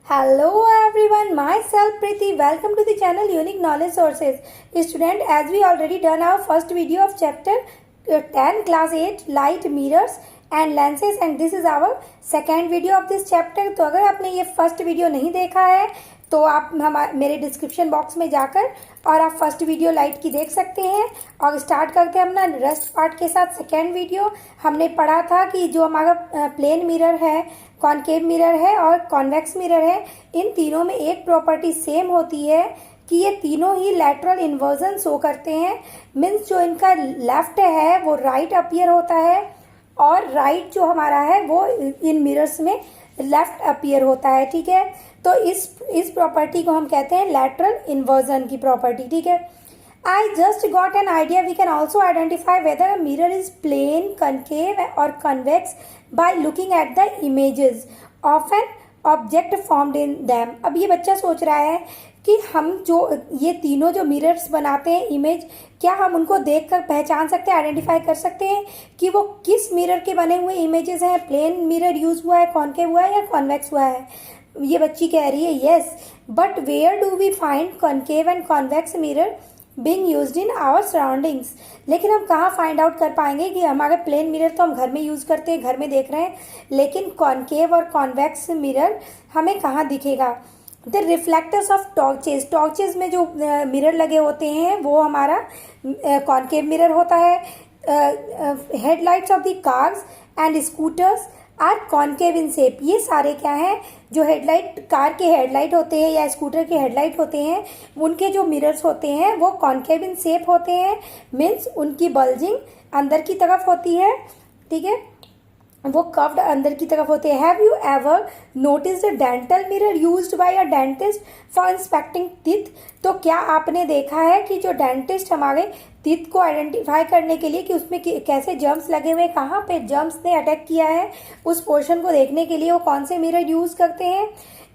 Hello everyone, myself Preeti. Welcome to the channel Unique Knowledge Sources. Student, as we already done our first video of chapter 10 class 8 light mirrors and lenses and this is our second video of this chapter. तो अगर आपने ये first video नहीं देखा है तो आप मेरे डिस्क्रिप्शन बॉक्स में जाकर और आप फर्स्ट वीडियो लाइट की देख सकते हैं। और स्टार्ट करते हैं अपना रस्ट पार्ट के साथ। सेकेंड वीडियो हमने पढ़ा था कि जो हमारा प्लेन मिरर है, कॉनकेव मिरर है और कॉन्वेक्स मिरर है, इन तीनों में एक प्रॉपर्टी सेम होती है कि ये तीनों ही लैटरल इन्वर्जन शो करते हैं। मीन्स जो इनका लेफ्ट है वो राइट अपीयर होता है और राइट जो हमारा है वो इन मिरर्स में लेफ्ट अपीयर होता है। ठीक है, तो इस प्रॉपर्टी को हम कहते हैं लैटरल इन्वर्जन की प्रॉपर्टी। ठीक है, I just got an idea. We can also identify whether a mirror is plane, concave or convex by looking at the images of an object formed in them. अब ये बच्चा सोच रहा है कि हम जो ये तीनों जो मिरर्स बनाते हैं इमेज, क्या हम उनको देखकर पहचान सकते हैं, आइडेंटिफाई कर सकते हैं कि वो किस मिरर के बने हुए इमेजेस हैं? प्लेन मिरर यूज हुआ है, कॉनकेव हुआ है या कॉन्वेक्स हुआ है? ये बच्ची कह रही है yes, but where do we find concave and convex mirror being used in our surroundings? लेकिन हम कहाँ फाइंड आउट कर पाएंगे कि हमारे प्लेन मिरर तो हम घर में यूज़ करते हैं, घर में देख रहे हैं, लेकिन कॉनकेव और कॉन्वेक्स मिरर हमें कहाँ दिखेगा? The reflectors of torches, torches में जो मिरर लगे होते हैं वो हमारा कॉनकेव मिरर होता है। Headlights of the cars and scooters are concave in shape. ये सारे क्या हैं? जो हेडलाइट, कार के हेडलाइट होते हैं या स्कूटर के हेडलाइट होते हैं, उनके जो मिरर्स होते हैं वो कॉनकेव इन शेप होते हैं। मीन्स उनकी बल्जिंग अंदर की तरफ होती है। ठीक है, वो कर्व्ड अंदर की तरफ होते हैं। Have you ever noticed a dental mirror used by a dentist for inspecting teeth? तो क्या आपने देखा है कि जो डेंटिस्ट हमारे टीथ को आइडेंटिफाई करने के लिए कि उसमें कैसे जर्म्स लगे हुए, कहाँ पे जर्म्स ने अटैक किया है, उस पोर्शन को देखने के लिए वो कौन से मिरर यूज करते हैं?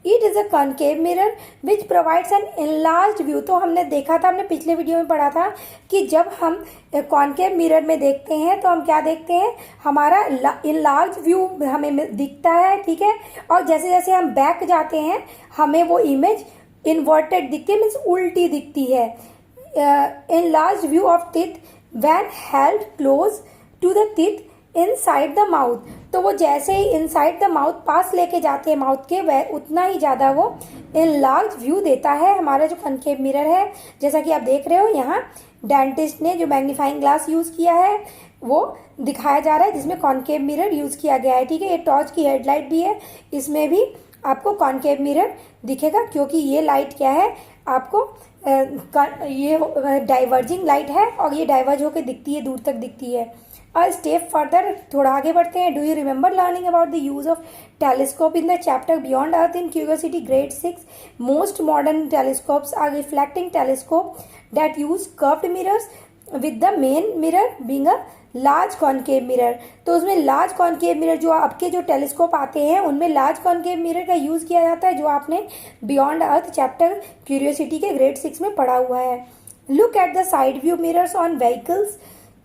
It is a concave mirror which provides N enlarge view. तो हमने देखा था, हमने पिछले वीडियो में पढ़ा था कि जब हम कॉनकेव मिरर में देखते हैं तो हम क्या देखते हैं? हमारा इनलार्ज व्यू हमें दिखता है। ठीक है, और जैसे जैसे हम बैक जाते हैं हमें वो इमेज इन्वर्टेड दिखती है, मीन्स उल्टी दिखती है। Enlarge view of teeth when held close to the teeth inside the mouth. तो वो जैसे ही इनसाइड द माउथ पास लेके जाते हैं माउथ के, वह उतना ही ज़्यादा वो इनलार्ज व्यू देता है हमारा जो कॉनकेव मिरर है। जैसा कि आप देख रहे हो यहाँ डेंटिस्ट ने जो मैग्नीफाइंग ग्लास यूज़ किया है वो दिखाया जा रहा है जिसमें कॉनकेव मिरर यूज़ किया गया है। ठीक है, ये टॉर्च की हेडलाइट भी है, इसमें भी आपको कॉनकेव मिरर दिखेगा क्योंकि ये लाइट क्या है? आपको ये डाइवर्जिंग लाइट है और ये डाइवर्ज होकर दिखती है, दूर तक दिखती है। और स्टेप फर्दर, थोड़ा आगे बढ़ते हैं। Do you remember learning about the use of telescope in the chapter beyond Earth in Curiosity grade 6? Most modern telescopes are reflecting telescope that use curved mirrors with the main mirror being a large concave mirror. तो उसमें large concave mirror, जो आपके जो telescope आते हैं उनमें large concave mirror का use किया जाता है, जो आपने बियॉन्ड अर्थ चैप्टर क्यूरियोसिटी के ग्रेड 6 में पढ़ा हुआ है। Look at the side view mirrors on vehicles,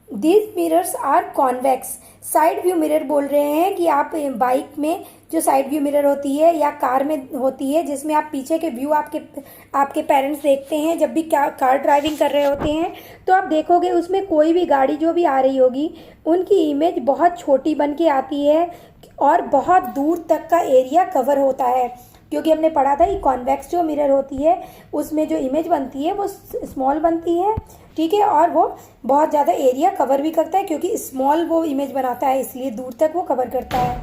these mirrors are convex. Side view mirror बोल रहे हैं कि आप बाइक में जो साइड व्यू मिरर होती है या कार में होती है जिसमें आप पीछे के व्यू आपके पेरेंट्स देखते हैं जब भी कार ड्राइविंग कर रहे होते हैं, तो आप देखोगे उसमें कोई भी गाड़ी जो भी आ रही होगी उनकी इमेज बहुत छोटी बन के आती है और बहुत दूर तक का एरिया कवर होता है। क्योंकि हमने पढ़ा था कि कॉन्वेक्स जो मिरर होती है उसमें जो इमेज बनती है वो स्मॉल बनती है। ठीक है, और वो बहुत ज़्यादा एरिया कवर भी करता है क्योंकि स्मॉल वो इमेज बनाता है, इसलिए दूर तक वो कवर करता है।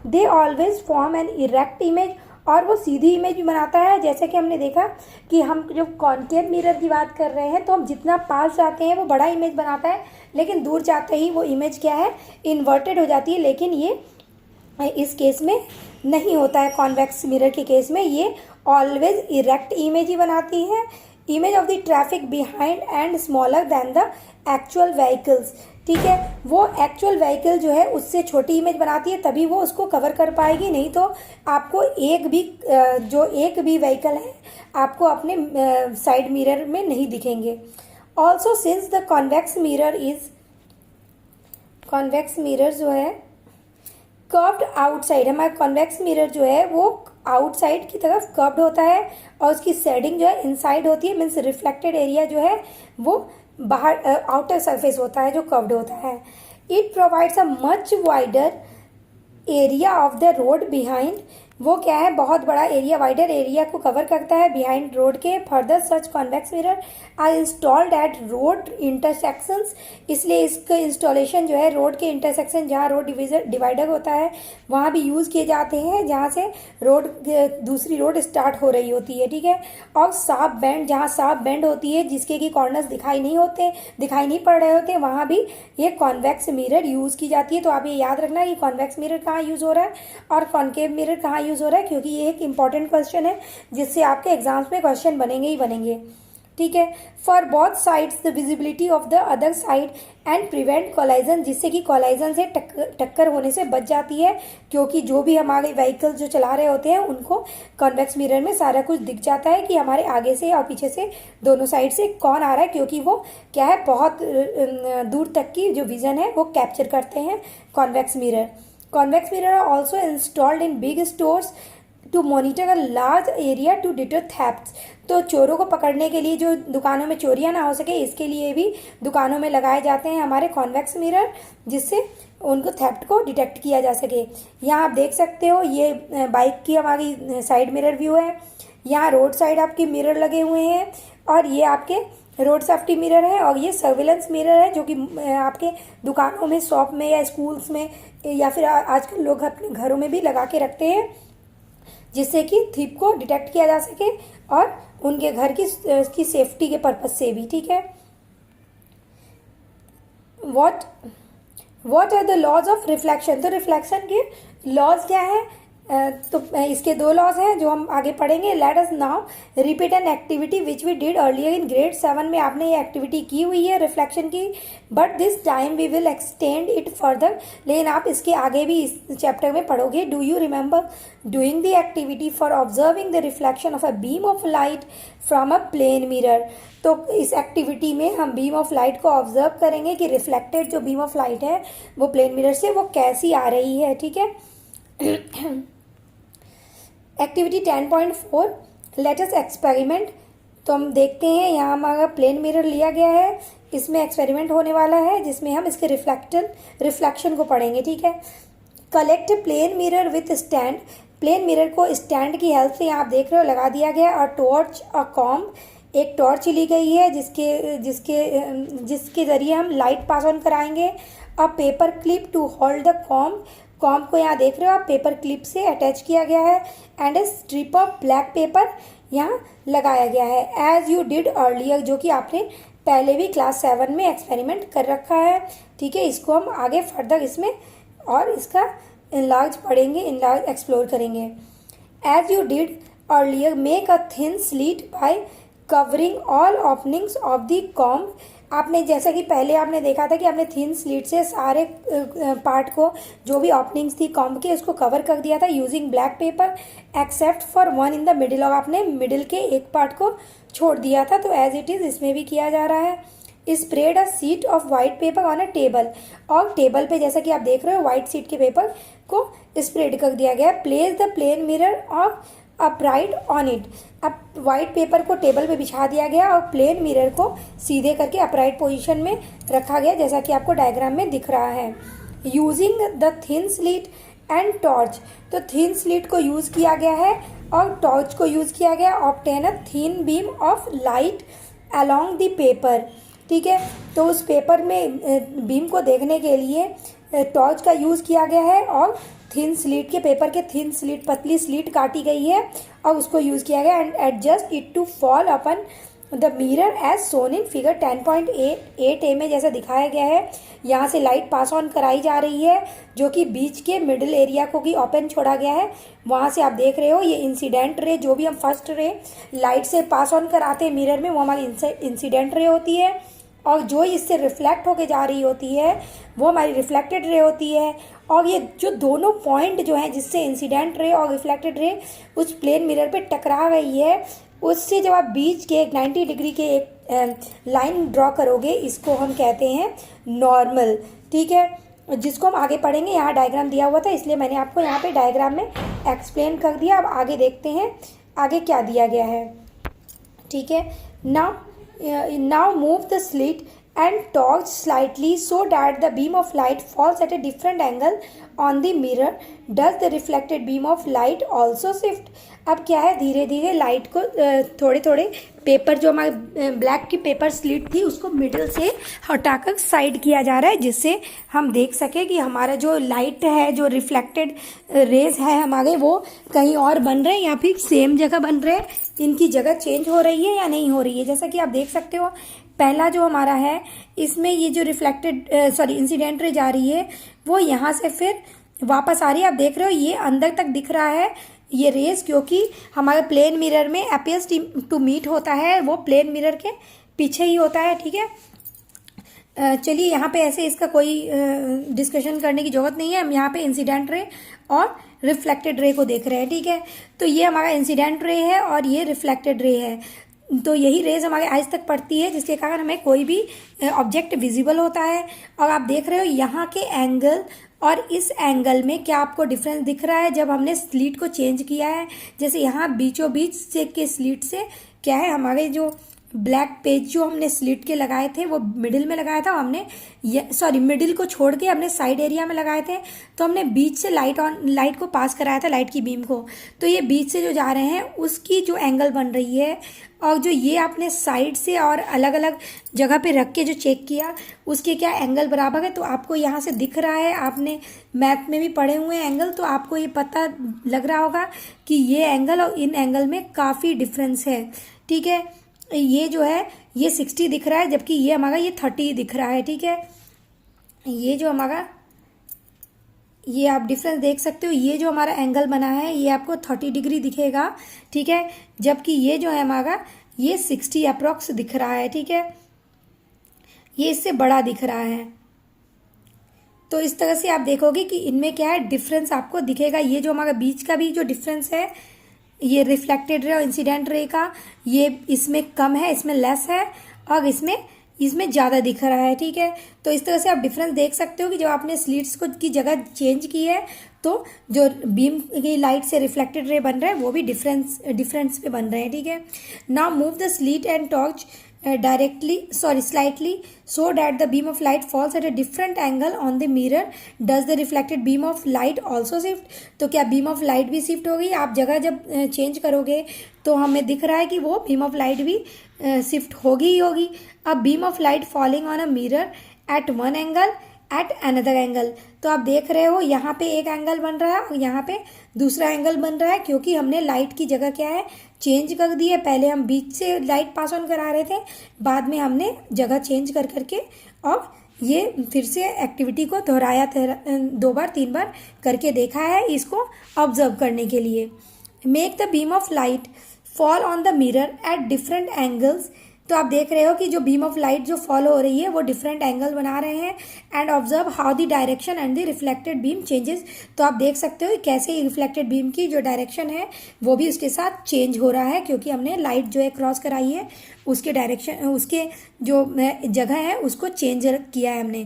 They always form an erect image, और वो सीधी इमेज भी बनाता है। जैसे कि हमने देखा कि हम जब कॉनकेव मिरर की बात कर रहे हैं तो हम जितना पास जाते हैं वो बड़ा इमेज बनाता है, लेकिन दूर जाते ही वो इमेज क्या है? इन्वर्टेड हो जाती है। लेकिन ये इस केस में नहीं होता है, कॉन्वेक्स मिरर के केस में ये ऑलवेज इरेक्ट इमेज ही बनाती है। Image of the traffic behind and smaller than the actual vehicles. ठीक है, वो एक्चुअल व्हीकल जो है उससे छोटी इमेज बनाती है, तभी वो उसको कवर कर पाएगी, नहीं तो आपको एक भी व्हीकल है आपको अपने साइड मिरर में नहीं दिखेंगे। Also since the convex mirror जो है कर्व्ड आउटसाइड, हमारा कॉन्वेक्स मिरर जो है वो आउटसाइड की तरफ कर्व्ड होता है और उसकी शेडिंग जो है इनसाइड होती है, मीन्स रिफ्लेक्टेड एरिया जो है वो बाहर आउटर सरफेस होता है जो कर्व्ड होता है। It provides a much wider area of the road behind, वो क्या है, बहुत बड़ा एरिया, वाइडर एरिया को कवर करता है बिहाइंड रोड के। Further such convex mirror are installed at road intersections, इसलिए इसका इंस्टॉलेशन जो है रोड के इंटरसेक्शन जहाँ रोड डिवाइडर होता है वहाँ भी यूज़ किए जाते हैं, जहाँ से रोड दूसरी रोड स्टार्ट हो रही होती है, ठीक है। और साफ बेंड, जहाँ साफ बेंड होती है जिसके कि कॉर्नर्स दिखाई नहीं पड़ रहे होते, वहाँ भी ये कॉन्वेक्स मिरर यूज़ की जाती है। तो आप ये याद रखना कि कॉन्वेक्स मिरर कहाँ यूज़ हो रहा है और कॉनकेव मिरर कहाँ यूज़ हो रहा है, क्योंकि ये एक इंपॉर्टेंट क्वेश्चन है जिससे आपके एग्जाम्स में क्वेश्चन बनेंगे ही बनेंगे, ठीक है। For both sides the visibility of the other side and prevent collision, जिससे कि कोलाइजन से टक्कर होने से बच जाती है, क्योंकि जो भी हमारे व्हीकल्स जो चला रहे होते हैं उनको कॉन्वेक्स मिरर में सारा कुछ दिख जाता है कि हमारे आगे से और पीछे से दोनों साइड से कौन आ रहा है, क्योंकि वो क्या है, बहुत दूर तक की जो विजन है वो कैप्चर करते हैं convex mirror. Convex mirror are also installed in big stores to monitor a large area to deter thefts। तो चोरों को पकड़ने के लिए, जो दुकानों में चोरियां ना हो सके, इसके लिए भी दुकानों में लगाए जाते हैं हमारे कॉन्वेक्स मिरर, जिससे उनको थेफ्ट को डिटेक्ट किया जा सके। यहाँ आप देख सकते हो ये बाइक की हमारी साइड मिरर व्यू है, यहाँ रोड साइड आपके मिरर लगे हुए हैं और ये आपके रोड सेफ्टी मिरर है और ये सर्विलेंस मिरर है जो कि आपके दुकानों में, शॉप में या स्कूल्स में या फिर आजकल लोग अपने घरों में भी लगा के रखते हैं, जिससे कि थीप को डिटेक्ट किया जा सके और उनके घर की सेफ्टी के पर्पज से भी, ठीक है। What are the laws of reflection, तो रिफ्लेक्शन के लॉज क्या है, तो इसके दो लॉज हैं जो हम आगे पढ़ेंगे। Let us now repeat an activity which we did earlier in grade 7 में आपने ये एक्टिविटी की हुई है रिफ्लेक्शन की, but this time we will extend it further, लेकिन आप इसके आगे भी इस चैप्टर में पढ़ोगे। Do you remember doing the activity for observing the reflection of a beam of light from a plane mirror, तो इस एक्टिविटी में हम बीम ऑफ लाइट को ऑब्जर्व करेंगे कि रिफ्लेक्टेड जो बीम ऑफ लाइट है वो प्लेन मिरर से वो कैसी आ रही है, ठीक है। एक्टिविटी 10.4 लेट अस एक्सपेरिमेंट, तो हम देखते हैं, यहाँ हमारा प्लेन मिरर लिया गया है, इसमें एक्सपेरिमेंट होने वाला है जिसमें हम इसके रिफ्लेक्शन को पढ़ेंगे, ठीक है। Collect plane mirror with stand, plane mirror को स्टैंड की हेल्प से, यहाँ आप देख रहे हो, लगा दिया गया। और टॉर्च अ कॉम्ब, एक टॉर्च ली गई है जिसके ज़रिए हम लाइट पास ऑन कराएंगे। A paper clip to hold the comb, comb को यहाँ देख रहे हो आप, पेपर क्लिप से अटैच किया गया है। And A strip of black pepper यहाँ लगाया गया है एज यू डिड अर्लियर, जो कि आपने पहले भी क्लास 7 में एक्सपेरिमेंट कर रखा है, ठीक है। इसको हम आगे फर्दर इसमें और इसका इनलार्ज पढ़ेंगे, इनलार्ज एक्सप्लोर करेंगे। As you did earlier make a thin slit by covering all openings of the comb, आपने जैसा कि पहले आपने देखा था कि आपने थिन स्लीट से सारे पार्ट को, जो भी ओपनिंग्स थी कॉम्ब के, उसको कवर कर दिया था using black pepper except for one in the middle, और आपने मिडिल के एक पार्ट को छोड़ दिया था। तो एज इट इज़ इसमें भी किया जा रहा है। Spread a seat of white paper on a table, और टेबल पे जैसा कि आप देख रहे हो वाइट सीट के पेपर को स्प्रेड कर दिया गया। प्लेस द प्लेन मिरर और अपराइट ऑन इट, अब वाइट पेपर को टेबल पे बिछा दिया गया और प्लेन मिरर को सीधे करके अपराइट पोजीशन में रखा गया, जैसा कि आपको डायग्राम में दिख रहा है। Using the thin slit and torch, तो थिन स्लीट को यूज़ किया गया है और टॉर्च को यूज़ किया गया। Obtain a thin beam of light along the paper, ठीक है। तो उस पेपर में बीम को देखने के लिए टॉर्च का यूज़ किया गया है और थिन स्लीट के पेपर के थिन स्लीट, पतली स्लीट काटी गई है और उसको यूज़ किया गया। And adjust it to fall upon the mirror as shown in figure 10.8a में जैसा दिखाया गया है। यहाँ से लाइट पास ऑन कराई जा रही है जो कि बीच के मिडिल एरिया को भी ओपन छोड़ा गया है। वहाँ से आप देख रहे हो ये इंसिडेंट रे, जो भी हम फर्स्ट रे लाइट से पास ऑन कराते हैं मिरर में, वो हमारी इंसिडेंट रे होती है, और जो इससे रिफ्लेक्ट होके जा रही होती है वो हमारी रिफ्लेक्टेड रे होती है। और ये जो दोनों पॉइंट जो हैं जिससे इंसिडेंट रे और रिफ्लेक्टेड रे उस प्लेन मिरर पे टकरा गई है, उससे जब आप बीच के 90 डिग्री के एक लाइन ड्रॉ करोगे, इसको हम कहते हैं नॉर्मल, ठीक है। जिसको हम आगे पढ़ेंगे। यहाँ डायग्राम दिया हुआ था इसलिए मैंने आपको यहाँ पे डायग्राम में एक्सप्लेन कर दिया। अब आगे देखते हैं आगे क्या दिया गया है। ठीक है, now move the slit and torch slightly so that the beam of light falls at a different angle on the mirror. Does the reflected beam of light also shift? अब क्या है, धीरे धीरे लाइट को थोड़े थोड़े पेपर जो हमारे ब्लैक की पेपर स्लिट थी उसको मिडल से हटाकर साइड किया जा रहा है, जिससे हम देख सके कि हमारा जो लाइट है, जो रिफ्लेक्टेड रेज है हमारे, वो कहीं और बन रहे हैं या फिर सेम जगह बन रहे हैं, इनकी जगह चेंज हो रही है या नहीं हो रही है। जैसा कि आप देख सकते हो पहला जो हमारा है इसमें ये जो रिफ्लेक्टेड इंसिडेंट रे जा रही है वो यहाँ से फिर वापस आ रही है। आप देख रहे हो ये अंदर तक दिख रहा है ये रेस, क्योंकि हमारे प्लेन मिरर में अपीयर्स टू मीट होता है वो प्लेन मिरर के पीछे ही होता है। ठीक है, चलिए यहाँ पे ऐसे इसका कोई डिस्कशन करने की जरूरत नहीं है। हम यहाँ पे इंसिडेंट रे और रिफ्लेक्टेड रे को देख रहे हैं। ठीक है, तो ये हमारा इंसिडेंट रे है और ये रिफ्लेक्टेड रे है। तो यही रेज हमारे आइज तक पड़ती है जिसके कारण हमें कोई भी ऑब्जेक्ट विजिबल होता है। और आप देख रहे हो यहाँ के एंगल और इस एंगल में क्या आपको डिफरेंस दिख रहा है जब हमने स्लीट को चेंज किया है। जैसे यहाँ बीचों बीच से के स्लीट से क्या है, हमारे जो ब्लैक पेज जो हमने स्लिट के लगाए थे वो मिडिल में लगाया था, हमने मिडिल को छोड़ के हमने साइड एरिया में लगाए थे। तो हमने बीच से लाइट को पास कराया था, लाइट की बीम को। तो ये बीच से जो जा रहे हैं उसकी जो एंगल बन रही है, और जो ये आपने साइड से और अलग अलग जगह पे रख के जो चेक किया उसके क्या एंगल बराबर है। तो आपको यहाँ से दिख रहा है, आपने मैथ में भी पढ़े हुए हैं एंगल, तो आपको ये पता लग रहा होगा कि ये एंगल और इन एंगल में काफ़ी डिफरेंस है। ठीक है, ये जो है ये 60 दिख रहा है जबकि ये हमारा ये 30 दिख रहा है। ठीक है, ये जो हमारा ये आप डिफरेंस देख सकते हो, ये जो हमारा एंगल बना है ये आपको 30 डिग्री दिखेगा। ठीक है, जबकि ये जो है हमारा ये 60 अप्रॉक्स दिख रहा है। ठीक है, ये इससे बड़ा दिख रहा है। तो इस तरह से आप देखोगे कि इनमें क्या है डिफरेंस आपको दिखेगा। ये जो हमारा बीच का भी जो डिफरेंस है ये रिफ्लेक्टेड रे और इंसिडेंट रे का, ये इसमें कम है, इसमें लेस है, और इसमें ज़्यादा दिख रहा है। ठीक है, तो इस तरह से आप डिफरेंस देख सकते हो कि जब आपने स्लिट्स को की जगह चेंज की है तो जो बीम की लाइट से रिफ्लेक्टेड रे बन रहा है वो भी डिफरेंस पे बन रहे हैं। ठीक है, now move the slit and torch slightly so that the beam of light falls at a different angle on the mirror. Does the reflected beam of light also shift? तो क्या beam of light भी shift होगी? आप जगह जब change करोगे तो हमें दिख रहा है कि वो beam of light भी शिफ्ट होगी ही होगी। अब beam of light falling on a mirror at one angle at another angle, तो आप देख रहे हो यहाँ पे एक एंगल बन रहा है और यहाँ पे दूसरा एंगल बन रहा है, क्योंकि हमने लाइट की जगह क्या है चेंज कर दी है। पहले हम बीच से लाइट पास ऑन करा रहे थे, बाद में हमने जगह चेंज कर करके और ये फिर से एक्टिविटी को दोहराया 2 बार 3 बार करके देखा है इसको ऑब्जर्व करने के लिए। Make the beam of light fall on the mirror at different angles, तो आप देख रहे हो कि जो बीम ऑफ लाइट जो फॉल हो रही है वो डिफरेंट एंगल बना रहे हैं। And observe how the direction and the reflected beam changes, तो आप देख सकते हो कैसे रिफ्लेक्टेड बीम की जो डायरेक्शन है वो भी उसके साथ चेंज हो रहा है, क्योंकि हमने लाइट जो है क्रॉस कराई है उसके डायरेक्शन, उसके जो जगह है उसको चेंज किया है हमने।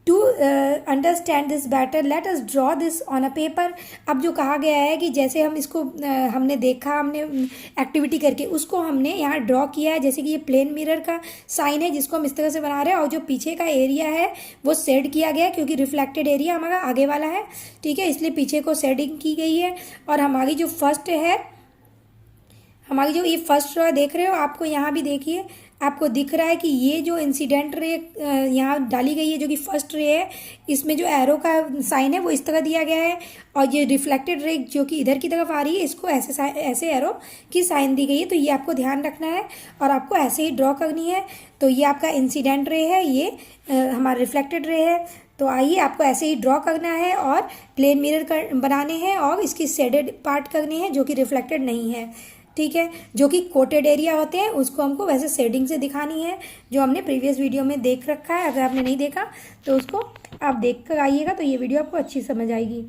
To understand this better let us draw this on a paper. अब जो कहा गया है कि जैसे हम इसको हमने देखा, हमने एक्टिविटी करके उसको हमने यहाँ ड्रॉ किया है। जैसे कि ये प्लेन मिरर का साइन है जिसको हम इस तरह से बना रहे हैं, और जो पीछे का एरिया है वो शेड किया गया है क्योंकि रिफ्लेक्टेड एरिया हमारा आगे वाला है। ठीक है, इसलिए पीछे को शेडिंग की गई है। और हमारी जो फर्स्ट है, हमारी जो ये फर्स्ट रो देख रहे हो, आपको यहाँ भी देखिए आपको दिख रहा है कि ये जो इंसिडेंट रे यहाँ डाली गई है जो कि फर्स्ट रे है, इसमें जो एरो का साइन है वो इस तरह दिया गया है, और ये रिफ्लेक्टेड रे जो कि इधर की तरफ आ रही है इसको ऐसे एरो की साइन दी गई है। तो ये आपको ध्यान रखना है और आपको ऐसे ही ड्रॉ करनी है। तो ये आपका इंसिडेंट रे है, ये हमारा रिफ्लेक्टेड रे है। तो आइए आपको ऐसे ही ड्रॉ करना है और प्लेन मिरर बनाने हैं और इसकी शेडेड पार्ट करनी है जो कि रिफ्लेक्टेड नहीं है। ठीक है, जो कि कोटेड एरिया होते हैं उसको हमको वैसे शेडिंग से दिखानी है, जो हमने प्रीवियस वीडियो में देख रखा है। अगर आपने नहीं देखा तो उसको आप देख कर आइएगा तो ये वीडियो आपको अच्छी समझ आएगी।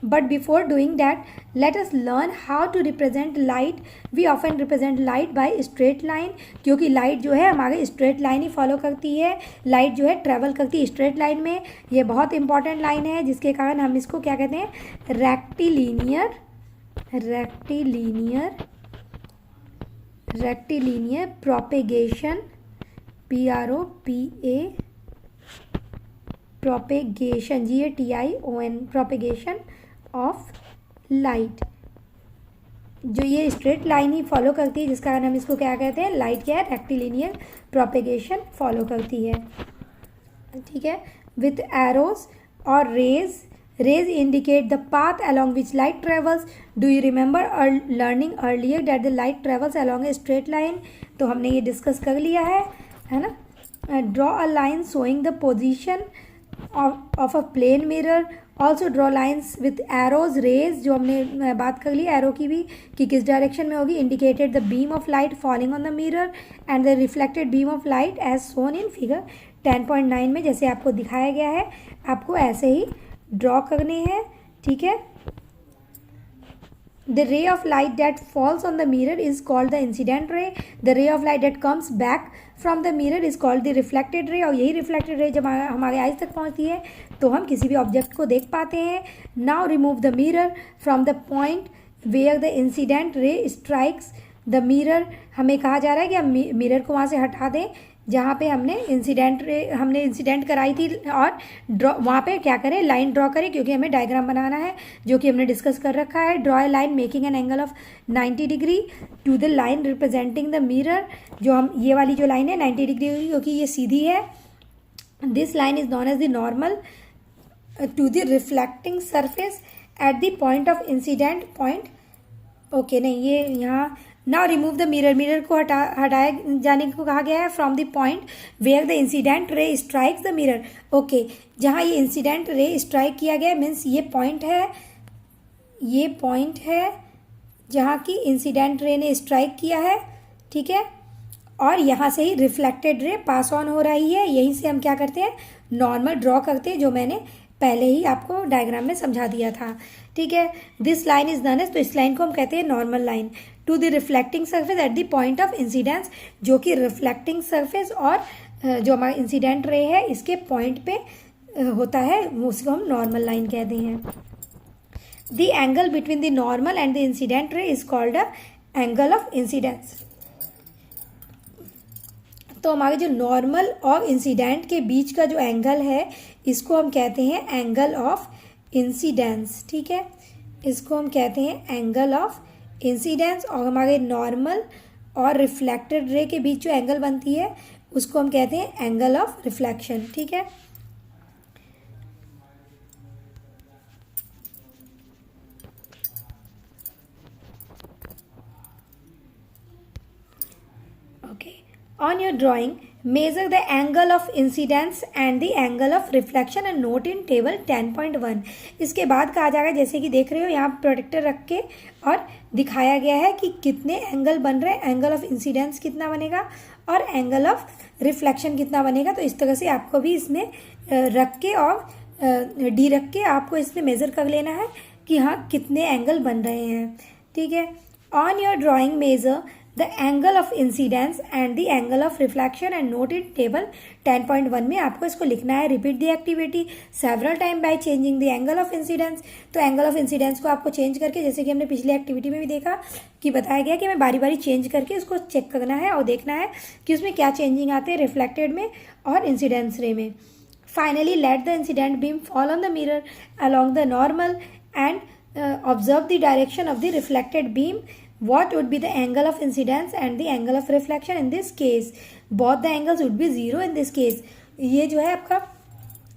But before doing that, let us learn how to represent light. We often represent light by straight line, क्योंकि लाइट जो है हमारे स्ट्रेट लाइन ही फॉलो करती है, लाइट जो है ट्रेवल करती है स्ट्रेट लाइन में। ये बहुत इंपॉर्टेंट लाइन है जिसके कारण हम इसको क्या कहते हैं, rectilinear propagation, propagation GATION, propagation of light. जो ये स्ट्रेट लाइन ही फॉलो करती है, जिस कारण हम इसको क्या कहते हैं, लाइट क्या है, रेक्टिलीनियर प्रोपेगेशन फॉलो करती है। ठीक है, विथ एरोज और rays indicate the path along which light travels. Do you remember learning earlier that the light travels along a straight line? तो हमने ये डिस्कस कर लिया है ना। Draw a line showing the position of a plane mirror. Also draw lines with arrows, rays जो हमने बात कर ली एरो की भी कि किस डायरेक्शन में होगी। Indicated the beam of light falling on the mirror and the reflected beam of light as shown in figure 10.9 में, जैसे आपको दिखाया गया है, आपको ऐसे ही ड्रॉ करने हैं। ठीक है, the ray of light that falls on the mirror is called the incident ray. The ray of light that comes back from the mirror is called the reflected ray. और यही reflected ray जब हमारे eyes तक पहुंचती है तो हम किसी भी ऑब्जेक्ट को देख पाते हैं। Now remove the mirror from the point where the incident ray strikes the mirror. हमें कहा जा रहा है कि हम मिरर को वहाँ से हटा दें जहाँ पे हमने इंसिडेंट कराई थी, और ड्रॉ वहाँ पे क्या करें, लाइन ड्रॉ करें, क्योंकि हमें डायग्राम बनाना है जो कि हमने डिस्कस कर रखा है। Draw a line making an angle of 90 degree to the line representing the mirror. जो हम ये वाली जो लाइन है 90 डिग्री, क्योंकि ये सीधी है। This line is known as the normal to the reflecting surface at the point of incident point. Okay, नहीं, ये यहाँ नाउ रिमूव द मिरर को हटाए जाने को कहा गया है from the point where the incident ray strikes the mirror. Okay, जहाँ ये इंसिडेंट रे स्ट्राइक किया गया मीन्स ये पॉइंट है जहाँ की इंसिडेंट रे ने स्ट्राइक किया है। ठीक है, और यहाँ से ही रिफ्लेक्टेड रे पास ऑन हो रही है। यहीं से हम क्या करते हैं, नॉर्मल ड्रॉ करते हैं, जो मैंने पहले ही आपको डायग्राम में समझा दिया था। ठीक है, this line is known as, तो इस लाइन को हम कहते हैं normal line to the reflecting surface at the point of incidence, जो कि रिफ्लेक्टिंग सरफेस और जो हमारा इंसिडेंट रे है इसके पॉइंट पे होता है, उसको हम नॉर्मल लाइन कहते हैं। The angle between the normal and the incident रे is called a angle of incidence. तो हमारे जो नॉर्मल और इंसिडेंट के बीच का जो एंगल है इसको हम कहते हैं एंगल ऑफ इंसिडेंस। ठीक है, इसको हम कहते हैं एंगल ऑफ इंसिडेंस। और हमारे नॉर्मल और रिफ्लेक्टेड रे के बीच जो एंगल बनती है उसको हम कहते हैं एंगल ऑफ रिफ्लेक्शन। ठीक है, okay, on your drawing measure the angle of incidence and the angle of reflection and note in table 10.1। इसके बाद कहा जाएगा, जैसे कि देख रहे हो यहाँ प्रोटेक्टर रख के और दिखाया गया है कि कितने एंगल बन रहे हैं, एंगल ऑफ इंसिडेंस कितना बनेगा और एंगल ऑफ रिफ्लेक्शन कितना बनेगा। तो इस तरह से आपको भी इसमें रख के और डी रख के आपको इसमें मेज़र कर लेना है कि हाँ कितने एंगल बन रहे हैं। ठीक है, on your drawing measure the angle of incidence and the angle of reflection and note in table 10.1 में आपको इसको लिखना है। Repeat the activity several time by changing the angle of incidence. तो एंगल ऑफ इंसिडेंस को आपको change करके, जैसे कि हमने पिछली एक्टिविटी में भी देखा कि बताया गया कि हमें बारी बारी चेंज करके उसको चेक करना है और देखना है कि उसमें क्या चेंजिंग आते हैं रिफ्लेक्टेड में और इंसिडेंस रे में। Finally let the incident beam fall on the mirror along the normal and observe the direction of the reflected beam. What would be the angle of incidence and the angle of reflection in this case? Both the angles would be 0 in this case. ये जो है आपका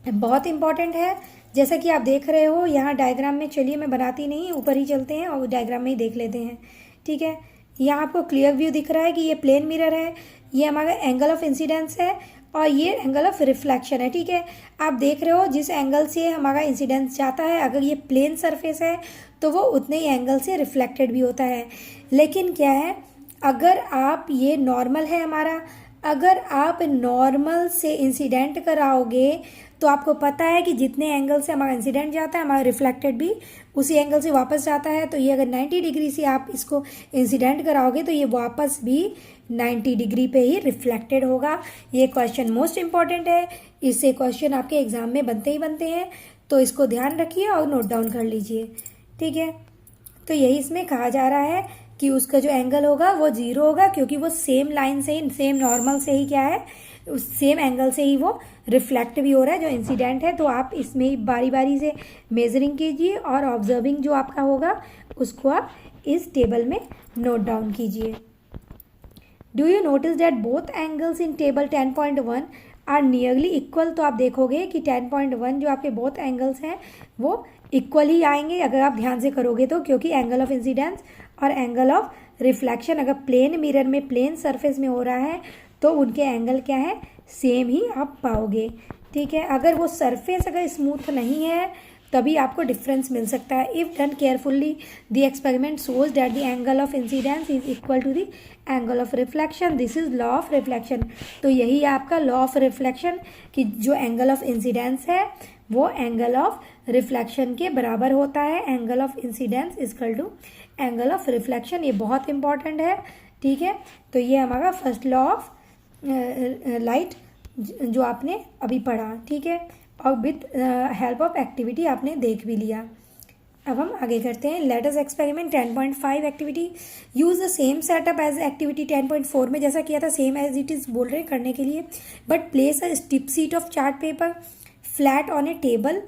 बहुत important है। जैसा कि आप देख रहे हो यहाँ डायग्राम में, चलिए मैं बनाती नहीं, ऊपर ही चलते हैं और डायग्राम में ही देख लेते हैं। ठीक है, यहाँ आपको क्लियर व्यू दिख रहा है कि ये प्लेन मिरर है, ये हमारा एंगल ऑफ इंसिडेंस है और ये एंगल ऑफ रिफ्लेक्शन है। ठीक है, आप देख रहे हो जिस एंगल से हमारा इंसिडेंस जाता है, अगर ये प्लेन सरफेस है तो वो उतने ही एंगल से रिफ्लेक्टेड भी होता है। लेकिन क्या है, अगर आप ये नॉर्मल है हमारा, अगर आप नॉर्मल से इंसिडेंट कराओगे तो आपको पता है कि जितने एंगल से हमारा इंसिडेंट जाता है हमारा रिफ्लेक्टेड भी उसी एंगल से वापस जाता है, तो ये अगर 90 डिग्री से आप इसको इंसिडेंट कराओगे तो ये वापस भी 90 डिग्री पे ही रिफ्लेक्टेड होगा। ये क्वेश्चन मोस्ट इंपॉर्टेंट है, इससे क्वेश्चन आपके एग्जाम में बनते ही बनते हैं, तो इसको ध्यान रखिए और नोट डाउन कर लीजिए, ठीक है। तो यही इसमें कहा जा रहा है कि उसका जो एंगल होगा वो 0 होगा, क्योंकि वो सेम लाइन से ही, सेम नॉर्मल से ही क्या है, उस सेम एंगल से ही वो रिफ्लेक्ट भी हो रहा है जो इंसिडेंट है। तो आप इसमें बारी बारी से मेजरिंग कीजिए और ऑब्जर्विंग जो आपका होगा उसको आप इस टेबल में नोट डाउन कीजिए। Do you notice that both angles in table 10.1 are nearly equal. तो आप देखोगे कि 10.1 जो आपके बोथ एंगल्स हैं वो इक्वल ही आएंगे अगर आप ध्यान से करोगे तो, क्योंकि एंगल ऑफ इंसिडेंस और एंगल ऑफ रिफ्लेक्शन अगर प्लेन मिरर में, प्लेन सरफेस में हो रहा है तो उनके एंगल क्या है, सेम ही आप पाओगे, ठीक है। अगर वो सरफेस अगर स्मूथ नहीं है तभी आपको डिफरेंस मिल सकता है। If done carefully the experiment shows that the angle of incidence is equal to the angle of reflection, this is law of reflection. तो यही है आपका लॉ ऑफ रिफ्लेक्शन कि जो एंगल ऑफ इंसिडेंस है वो एंगल ऑफ रिफ्लेक्शन के बराबर होता है। Angle of incidence equal to angle of reflection, ये बहुत इंपॉर्टेंट है, ठीक है। तो ये हमारा फर्स्ट लॉ ऑफ लाइट जो आपने अभी पढ़ा, ठीक है, और विद हेल्प ऑफ एक्टिविटी आपने देख भी लिया। अब हम आगे करते हैं। Let us experiment 10.5 activity. Use the same setup as activity 10.4 में जैसा किया था, सेम एज इट इज बोल रहे हैं करने के लिए, but place a stiff sheet of chart paper flat on a table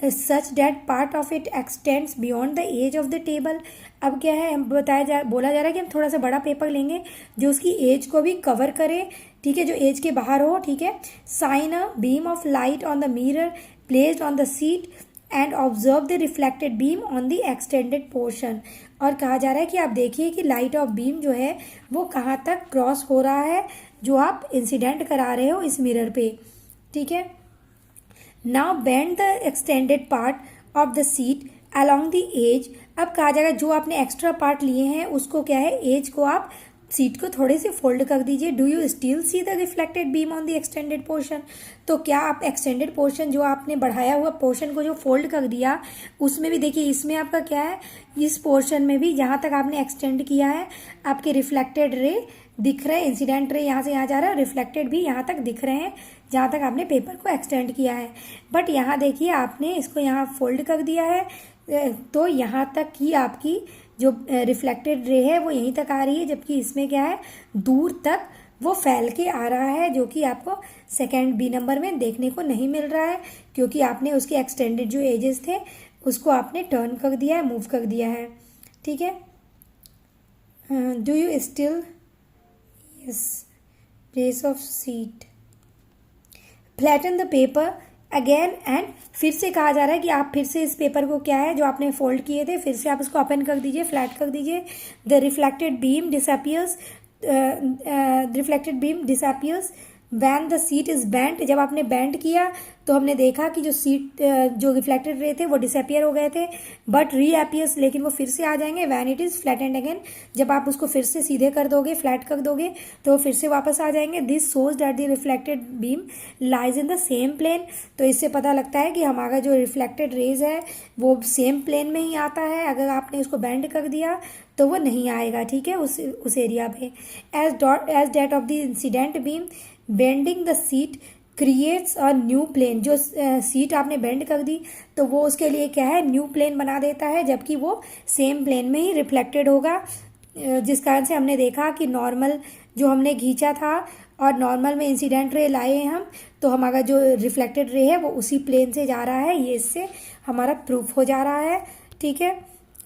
such that part of it extends beyond the edge of the table. अब क्या है, हम बोला जा रहा है कि हम थोड़ा सा बड़ा पेपर लेंगे जो उसकी एज को भी कवर करे, ठीक है, जो एज के बाहर हो, ठीक है। Shine a beam of light on the mirror placed on the sheet and observe the reflected beam on the extended portion. और कहा जा रहा है कि आप देखिए कि लाइट ऑफ बीम जो है वो कहाँ तक क्रॉस हो रहा है जो आप इंसिडेंट करा रहे हो इस मिरर पे, ठीक है। Now bend the extended part of the sheet along the edge. अब कहा जाएगा जो आपने एक्स्ट्रा पार्ट लिए हैं उसको क्या है, एज को आप सीट को थोड़े से फोल्ड कर दीजिए। Do you still see the reflected beam on the extended portion. तो क्या आप एक्सटेंडेड पोर्शन जो आपने बढ़ाया हुआ पोर्शन को जो फोल्ड कर दिया उसमें भी देखिए, इसमें आपका क्या है, इस पोर्शन में भी जहाँ तक आपने एक्सटेंड किया है आपके रिफ्लेक्टेड रे दिख रहे हैं, इंसिडेंट रे यहाँ से यहाँ जा रहा है, रिफ्लेक्टेड भी यहाँ तक दिख रहे हैं जहाँ तक आपने पेपर को एक्सटेंड किया है। बट यहाँ देखिए आपने इसको यहाँ फोल्ड कर दिया है, तो यहाँ तक ही आपकी जो रिफ्लेक्टेड रे है वो यहीं तक आ रही है, जबकि इसमें क्या है, दूर तक वो फैल के आ रहा है, जो कि आपको सेकेंड बी नंबर में देखने को नहीं मिल रहा है, क्योंकि आपने उसके एक्सटेंडेड जो एजेस थे उसको आपने टर्न कर दिया है, मूव कर दिया है, ठीक है। Do you still, yes, place of seat, flatten the paper again and, फिर से कहा जा रहा है कि आप फिर से इस पेपर को क्या है जो आपने फोल्ड किए थे फिर से आप इसको ओपन कर दीजिए, फ्लैट कर दीजिए। The reflected beam disappears, reflected beam disappears when the seat is bent. जब आपने बेंट किया तो हमने देखा कि जो सीट जो रिफ्लेक्टेड रे थे वो डिसअपियर हो गए थे, बट रीअपियर्स, लेकिन वो फिर से आ जाएंगे when it is flattened again. जब आप उसको फिर से सीधे कर दोगे, फ्लैट कर दोगे, तो फिर से वापस आ जाएंगे। This shows that the reflected beam lies in the same plane. तो इससे पता लगता है कि हमारा जो रिफ्लेक्टेड रेज है वो सेम प्लेन में ही आता है। अगर आपने उसको बेंड कर दिया तो वो नहीं आएगा, ठीक है, उस एरिया पे। As that of the incident beam bending the sheet creates a new plane. जो सीट आपने बेंड कर दी तो वो उसके लिए क्या है, न्यू प्लेन बना देता है, जबकि वो सेम प्लेन में ही रिफ्लेक्टेड होगा, जिस कारण से हमने देखा कि नॉर्मल जो हमने खींचा था और नॉर्मल में इंसिडेंट रे लाए हैं हम, तो हमारा जो रिफ्लेक्टेड रे है वो उसी प्लेन से जा रहा है। ये इससे हमारा प्रूफ हो जा रहा है, ठीक है।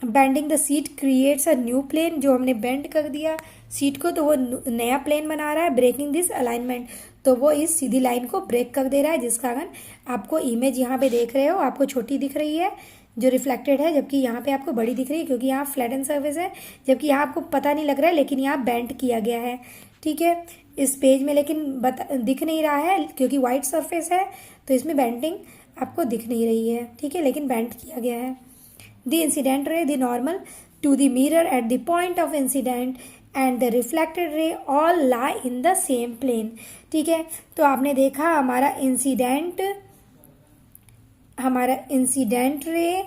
Bending the sheet creates a new plane, जो हमने बेंड कर दिया सीट को तो वो नया प्लेन बना रहा है। ब्रेकिंग दिस अलाइनमेंट, तो वो इस सीधी लाइन को ब्रेक कर दे रहा है, जिस कारण आपको इमेज यहाँ पे देख रहे हो आपको छोटी दिख रही है जो रिफ्लेक्टेड है, जबकि यहाँ पे आपको बड़ी दिख रही है क्योंकि यहाँ फ्लैट एंड सर्फेस है, जबकि यहाँ आपको पता नहीं लग रहा है लेकिन यहाँ बेंड किया गया है, ठीक है। इस पेज में लेकिन दिख नहीं रहा है क्योंकि वाइट सरफेस है, तो इसमें बेंडिंग आपको दिख नहीं रही है, ठीक है, लेकिन बेंड किया गया है। The incident ray, the normal to the mirror at the point of incident and the reflected ray all lie in the same plane, ठीक है। तो आपने देखा हमारा इंसिडेंट रे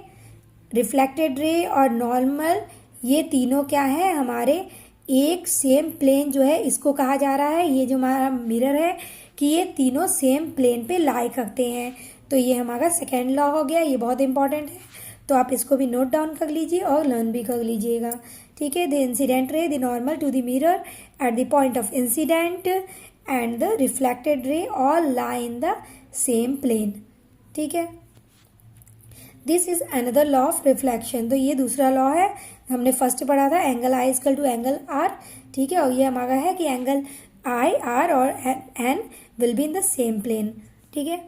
रिफ्लेक्टेड रे और नॉर्मल, ये तीनों क्या है हमारे एक सेम प्लेन जो है इसको कहा जा रहा है, ये जो हमारा मिरर है कि ये तीनों सेम प्लेन पे लाई करते हैं। तो ये हमारा सेकेंड लॉ हो गया, ये बहुत इंपॉर्टेंट है, तो आप इसको भी नोट डाउन कर लीजिए और लर्न भी कर लीजिएगा। ठीक है, the incident ray the normal to the mirror at the point of incident and the reflected ray all lie in the same plane. ठीक है, this is another law of reflection. तो ये दूसरा लॉ है, हमने फर्स्ट पढ़ा था angle i equal to angle r. ठीक है, और ये हमारा है कि एंगल आई आर और n will be in the same plane. ठीक है,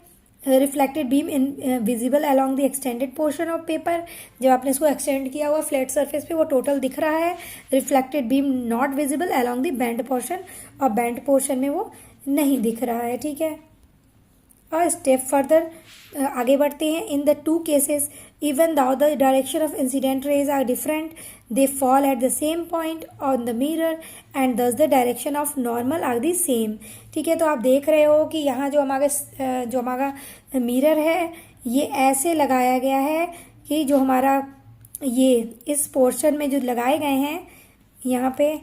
reflected beam in visible along the extended portion of paper, जब आपने इसको एक्सटेंड किया हुआ फ्लैट सरफेस पे वो टोटल दिख रहा है। Reflected beam not visible along the bend portion, और बेंड पोर्शन में वो नहीं दिख रहा है। ठीक है, और स्टेप फर्दर आगे बढ़ते हैं। In the two cases even though the direction of incident rays are different, they fall at the same point on the mirror and thus the direction of normal are the same. ठीक है, तो आप देख रहे हो कि यहाँ जो हमारा मिरर है ये ऐसे लगाया गया है कि जो हमारा ये इस पोर्शन में जो लगाए गए हैं यहाँ पे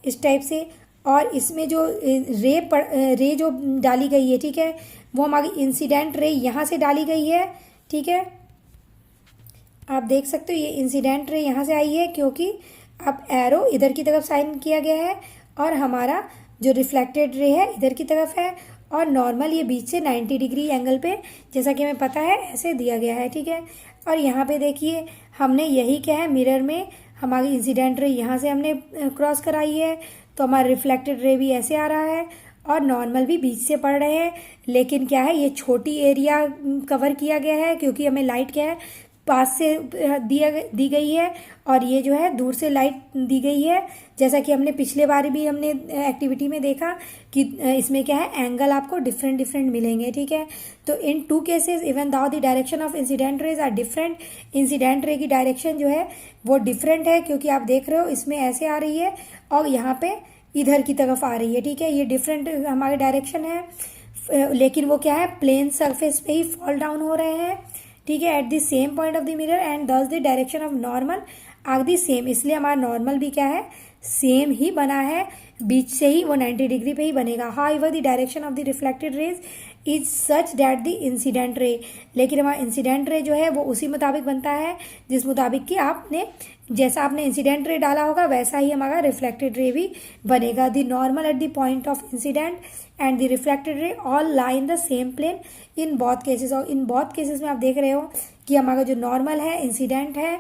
इस टाइप से, और इसमें जो रे जो डाली गई है, ठीक है, वो हमारी इंसिडेंट रे यहाँ से डाली गई है। ठीक है, आप देख सकते हो ये इंसिडेंट रे यहाँ से आई है क्योंकि अब एरो इधर की तरफ साइन किया गया है, और हमारा जो रिफ्लेक्टेड रे है इधर की तरफ है, और नॉर्मल ये बीच से 90 डिग्री एंगल पे, जैसा कि हमें पता है, ऐसे दिया गया है। ठीक है, और यहाँ पे देखिए हमने यही क्या है, मिरर में हमारी इंसिडेंट रे यहाँ से हमने क्रॉस कराई है, तो हमारा रिफ्लेक्टेड रे भी ऐसे आ रहा है और नॉर्मल भी बीच से पड़ रहे हैं। लेकिन क्या है, ये छोटी एरिया कवर किया गया है क्योंकि हमें लाइट क्या है पास से दी गई है, और ये जो है दूर से लाइट दी गई है। जैसा कि हमने पिछले बार भी हमने एक्टिविटी में देखा कि इसमें क्या है, एंगल आपको डिफरेंट मिलेंगे। ठीक है, तो in two cases even though the direction of incident rays are different, incident ray की डायरेक्शन जो है वो डिफरेंट है क्योंकि आप देख रहे हो इसमें ऐसे आ रही है और यहाँ पे इधर की तरफ आ रही है। ठीक है, ये डिफरेंट हमारे डायरेक्शन है, लेकिन वो क्या है, प्लेन सरफेस पे ही फॉल डाउन हो रहे हैं। ठीक है, at the same point of the mirror and thus the direction of normal are the same, इसलिए हमारा नॉर्मल भी क्या है, सेम ही बना है, बीच से ही वो 90 डिग्री पे ही बनेगा। However the direction of the reflected raise is such that the incident रे, लेकिन हमारा इंसिडेंट रे जो है वो उसी मुताबिक बनता है जिस मुताबिक कि जैसा आपने इंसिडेंट रे डाला होगा वैसा ही हमारा रिफ्लेक्टेड रे भी बनेगा। The normal at the point of incident and the reflected ray all lie in the same plane in both cases, और इन बोथ केसेस में आप देख रहे हो कि हमारा जो नॉर्मल है, इंसिडेंट है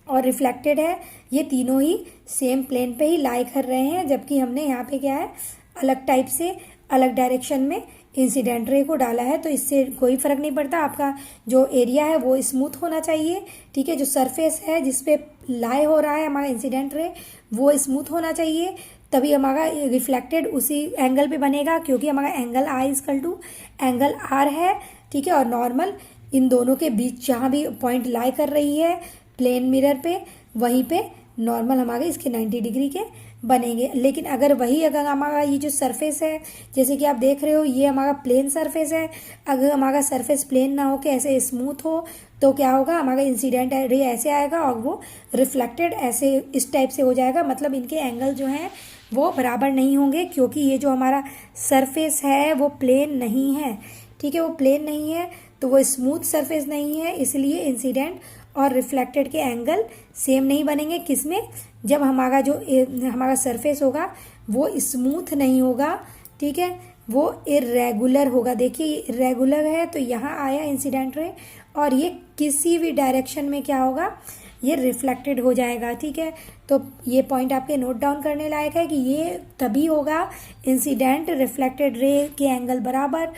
और रिफ्लेक्टेड है, ये तीनों ही सेम प्लेन पे ही लाई कर रहे हैं, जबकि हमने यहाँ पे क्या है, अलग टाइप से अलग डायरेक्शन में इंसिडेंट रे को डाला है। तो इससे कोई फर्क नहीं पड़ता, आपका जो एरिया है वो स्मूथ होना चाहिए। ठीक है, जो सरफेस है जिसपे लाई हो रहा है हमारा इंसिडेंट रे वो स्मूथ होना चाहिए, तभी हमारा रिफ्लेक्टेड उसी एंगल पे बनेगा, क्योंकि हमारा angle i equal to angle r है। ठीक है, और नॉर्मल इन दोनों के बीच जहाँ भी पॉइंट लाई कर रही है प्लेन मिरर पे, वहीं पे नॉर्मल हमारे इसके 90 डिग्री के बनेंगे। लेकिन अगर हमारा ये जो सरफेस है, जैसे कि आप देख रहे हो ये हमारा प्लेन सरफेस है, अगर हमारा सरफेस प्लेन ना हो के ऐसे स्मूथ हो तो क्या होगा, हमारा इंसिडेंट रे ऐसे आएगा और वो रिफ्लेक्टेड ऐसे इस टाइप से हो जाएगा। मतलब इनके एंगल जो हैं वो बराबर नहीं होंगे, क्योंकि ये जो हमारा सरफेस है वो प्लेन नहीं है। ठीक है, वो प्लेन नहीं है तो वो स्मूथ सरफेस नहीं है, इसलिए इंसिडेंट और रिफ्लेक्टेड के एंगल सेम नहीं बनेंगे। किसमें, जब हमारा सरफेस होगा वो स्मूथ नहीं होगा। ठीक है, वो इरेगुलर होगा। देखिए इरेगुलर है तो यहाँ आया इंसिडेंट रे, और ये किसी भी डायरेक्शन में क्या होगा, ये रिफ्लेक्टेड हो जाएगा। ठीक है, तो ये पॉइंट आपके नोट डाउन करने लायक है कि ये तभी होगा इंसिडेंट रिफ्लेक्टेड रे के एंगल बराबर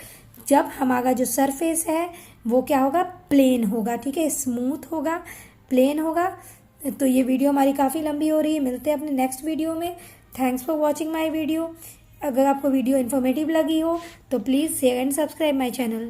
जब हमारा जो सरफेस है वो क्या होगा, प्लेन होगा। ठीक है, स्मूथ होगा, प्लेन होगा। तो ये वीडियो हमारी काफ़ी लंबी हो रही है, मिलते हैं अपने नेक्स्ट वीडियो में। Thanks for watching my video. अगर आपको वीडियो इन्फॉर्मेटिव लगी हो तो please share and subscribe my channel.